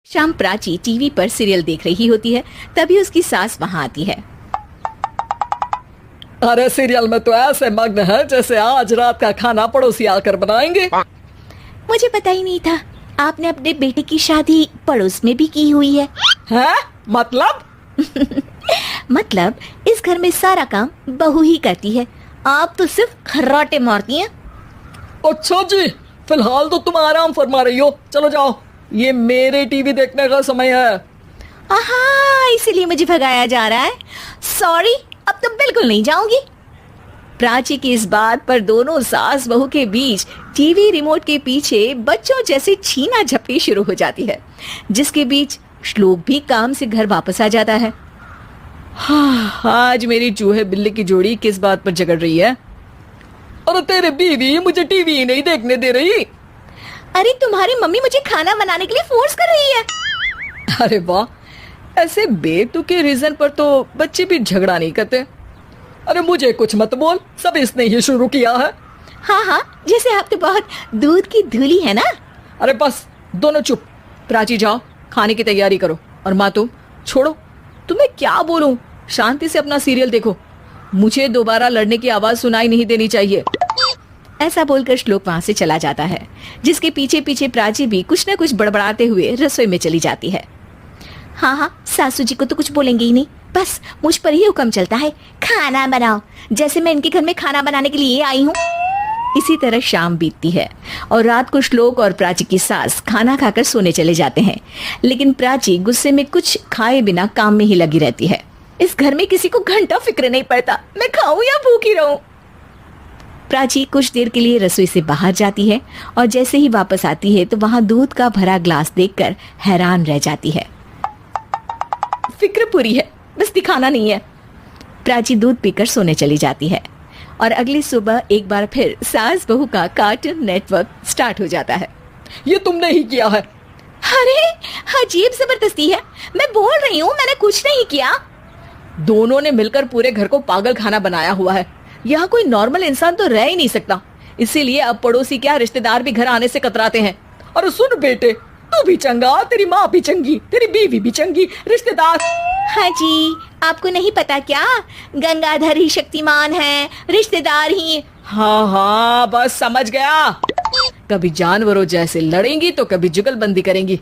शाम प्राची टीवी पर सीरियल देख रही होती है। तभी उसकी सास वहाँ आती है। अरे सीरियल में तो ऐसे मग्न है जैसे आज रात का खाना पड़ोसी आकर बनाएंगे। मुझे पता ही नहीं था आपने अपने बेटे की शादी पड़ोस में भी की हुई है। हैं? मतलब? मतलब इस घर में सारा काम बहू ही करती है, आप तो सिर्फ खर्राटे मारती हैं। अच्छा जी, फिलहाल तो तुम आराम फरमा रही हो, चलो जाओ, ये मेरे टीवी देखने का समय है। आहा, इसीलिए मुझे भगाया जा रहा है। सॉरी, अब तो बिल्कुल नहीं जाऊंगी। प्राची की इस बात पर दोनों सास बहू के बीच टीवी रिमोट के पीछे बच्चों जैसी छीना झपटी शुरू हो जाती है, जिसके बीच श्लोक भी काम से घर वापस आ जाता है। हाँ, आज मेरी चूहे बिल्ली की जोड़ी किस बात पर झगड़ रही है? अरे तेरे बीवी मुझे टीवी ही नहीं देखने दे रही। अरे तुम्हारी मम्मी मुझे खाना बनाने के लिए फोर्स कर रही है। अरे वाह, ऐसे बेतुके रीजन पर तो बच्चे भी झगड़ा नहीं करते। अरे मुझे कुछ मत बोल, सब इसने ही शुरू किया है। हाँ हाँ, जैसे आप तो बहुत दूध की धूली है ना। अरे बस दोनों चुप। प्राची जाओ, खाने की तैयारी करो। और माँ तुम छोड़ो, तुम्हें क्या बोलूं, शांति से अपना सीरियल देखो, मुझे दोबारा लड़ने की आवाज सुनाई नहीं देनी चाहिए। ऐसा बोलकर श्लोक वहां से चला जाता है, जिसके पीछे पीछे प्राची भी कुछ न कुछ बड़बड़ाते हुए रसोई में चली जाती है। हाँ हाँ, सासू जी को तो कुछ बोलेंगे ही नहीं, बस मुझ पर ही हुक्म चलता है, खाना बनाओ, जैसे मैं इनके घर में खाना बनाने के लिए आई हूँ। इसी तरह शाम बीतती है और रात को श्लोक और प्राची की सास खाना खाकर सोने चले जाते हैं, लेकिन प्राची गुस्से में कुछ खाए बिना काम में ही लगी रहती है। इस घर में किसी को घंटा फिक्र नहीं पड़ता, मैं खाऊं या भूखी रहूं। प्राची कुछ देर के लिए रसोई से बाहर जाती है और जैसे ही वापस आती है तो वहां दूध का भरा ग्लास देखकर हैरान रह जाती है। फिक्र पूरी है, बस दिखाना नहीं है। प्राची दूध पीकर सोने चली जाती है और अगली सुबह एक बार फिर सास बहू का कार्टून नेटवर्क स्टार्ट हो जाता है। ये तुमने ही किया है। अरे अजीब जबरदस्ती है, मैं बोल रही हूँ मैंने कुछ नहीं किया। दोनों ने मिलकर पूरे घर को पागल खाना बनाया हुआ है। यहाँ कोई नॉर्मल इंसान तो रह ही नहीं सकता, इसीलिए अब पड़ोसी क्या रिश्तेदार भी घर आने से कतराते हैं। अरे सुन बेटे, तू भी चंगा, तेरी माँ भी चंगी, तेरी बीवी भी चंगी, रिश्तेदार। हाँ जी, आपको नहीं पता क्या, गंगाधर ही शक्तिमान है, रिश्तेदार ही। हाँ हाँ, बस समझ गया। कभी जानवरों जैसे लड़ेंगी तो कभी जुगलबंदी करेंगी।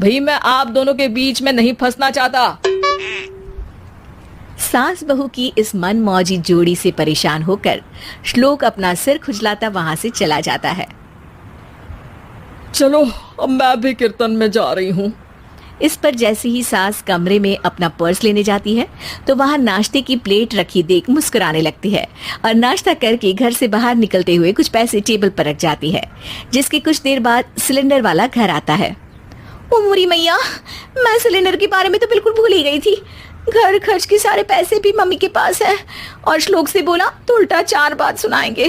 भाई मैं आप दोनों के बीच में नहीं फंसना चाहता। सास बहू की इस मनमौजी जोड़ी से परेशान होकर श्लोक अपना सिर खुजलाता वहां से चला जाता है। चलो अब मैं भी कीर्तन में जा रही हूँ। इस पर जैसे ही सास कमरे में अपना पर्स लेने जाती है तो वहां नाश्ते की प्लेट रखी देख मुस्कुराने लगती है और नाश्ता करके घर से बाहर निकलते हुए कुछ पैसे टेबल पर रख जाती है, जिसके कुछ देर बाद सिलेंडर वाला घर आता है। ओ मोरी मैया, मैं सिलेंडर के बारे में तो बिल्कुल भूल ही गई थी। घर खर्च के सारे पैसे भी मम्मी के पास है और श्लोक से बोला तो उल्टा 4 बात सुनाएंगे।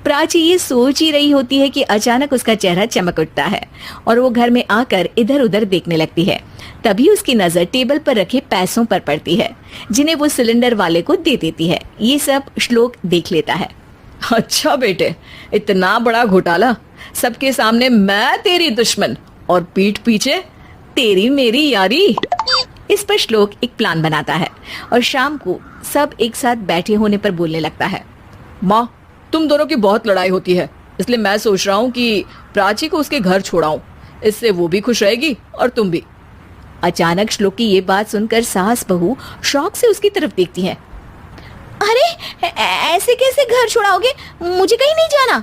प्राची ये सोच ही रही होती है कि अचानक उसका चेहरा चमक उठता है और वो घर में आकर इधर उधर देखने लगती है। तभी उसकी नजर टेबल पर रखे पैसों पर पड़ती है, जिन्हें वो सिलेंडर वाले को दे देती है। ये सब श्लोक देख लेता है। अच्छा बेटे, इतना बड़ा घोटाला, सबके सामने मैं तेरी दुश्मन और पीठ पीछे तेरी मेरी यारी। इस पर श्लोक एक प्लान बनाता है और शाम को सब एक साथ बैठे होने पर बोलने लगता है। माँ, तुम दोनों की बहुत लड़ाई होती है, इसलिए मैं सोच रहा हूँ कि प्राची को उसके घर छोड़ाऊं, इससे वो भी खुश रहेगी और तुम भी। अचानक श्लोक की ये बात सुनकर सास बहू शौक से उसकी तरफ देखती है। अरे ऐसे कैसे घर छोड़ाओगे, मुझे कहीं नहीं जाना।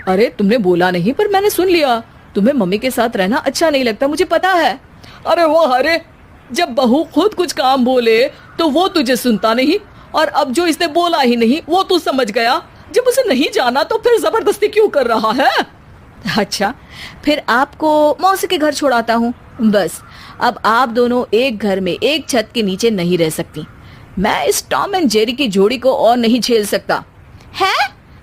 अरे तुमने बोला नहीं पर मैंने सुन लिया, तुम्हें मम्मी के साथ रहना अच्छा नहीं लगता, मुझे पता है। अरे वो अरे, जब बहू खुद कुछ काम बोले तो वो तुझे सुनता नहीं, और अब जो इसने बोला ही नहीं वो तू समझ गया। जब उसे नहीं जाना तो फिर जबरदस्ती क्यों कर रहा है? अच्छा, फिर आपको मौसी के घर छोड़ाता हूँ। बस अब आप दोनों एक घर में एक छत के नीचे नहीं रह सकती। मैं इस टॉम एंड जेरी की जोड़ी को और नहीं झेल सकता। है?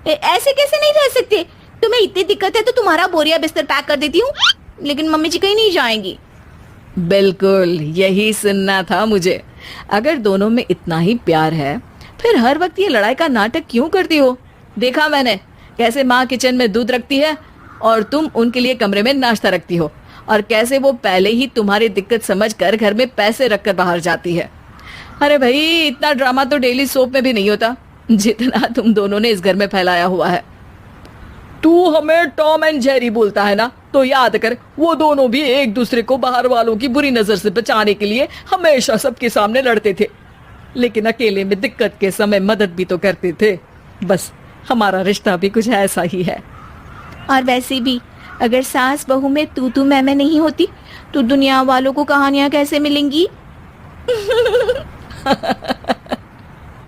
ऐसे कैसे नहीं रह सकते? तुम्हें इतनी दिक्कत है तो तुम्हारा बोरिया बिस्तर पैक कर देती हूँ, लेकिन मम्मी जी कहीं नहीं जाएंगी। बिल्कुल यही सुनना था मुझे। अगर दोनों में इतना ही प्यार है फिर हर वक्त ये लड़ाई का नाटक क्यों करती हो? देखा मैंने कैसे माँ किचन में दूध रखती है और तुम उनके लिए कमरे में नाश्ता रखती हो, और कैसे वो पहले ही तुम्हारी दिक्कत समझकर घर में पैसे रखकर बाहर जाती है। अरे भाई, इतना ड्रामा तो डेली सोप में भी नहीं होता जितना तुम दोनों ने इस घर में फैलाया हुआ है। तू हमें टॉम एंड जेरी बोलता है ना, तो याद कर वो दोनों भी एक दूसरे को बाहर वालों की बुरी नजर से बचाने के लिए हमेशा सबके सामने लड़ते थे, लेकिन अकेले में दिक्कत के समय मदद भी तो करते थे। बस हमारा रिश्ता भी कुछ ऐसा ही है। और वैसे भी अगर सास बहू में तू मैं नहीं होती तो दुनिया वालों को कहानियां कैसे मिलेंगी?